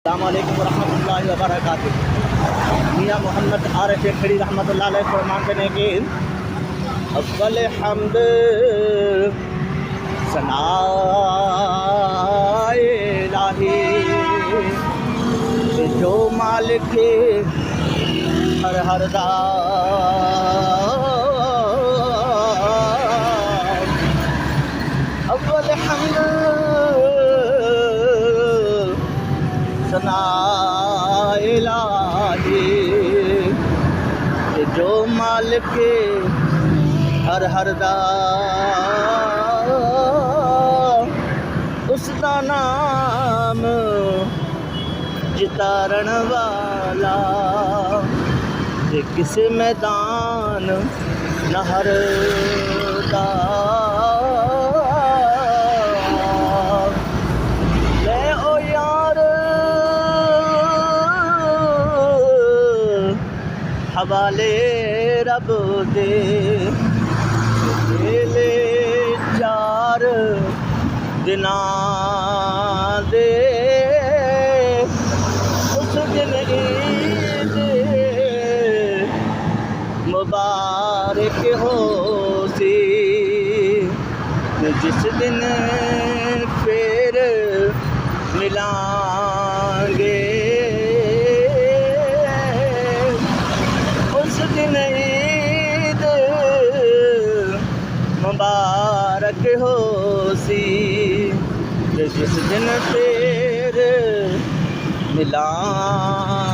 अस्सलाम वालेकुम वरहमतुल्लाहि वबरकातुहू। मियाँ मोहम्मद आरिफ खड़ी रहमतुल्लाह अलैह फरमाते हैं कि अव्वल हम्द सनाए इलाही जो मालिक हर दा अव्वल हम्द सनाए इलाही जो मालिक हर दा उसका नाम जितारण वाला ते किस मैदान नहर दा ले ओ यार हवाले रब दे ले चार दिना दे उस दिन ईद मुबारक हो सी जिस दिन फिर मिलांगे उस दिन ईद मुबारक हो सी जिस दिन फिर मिलांगे।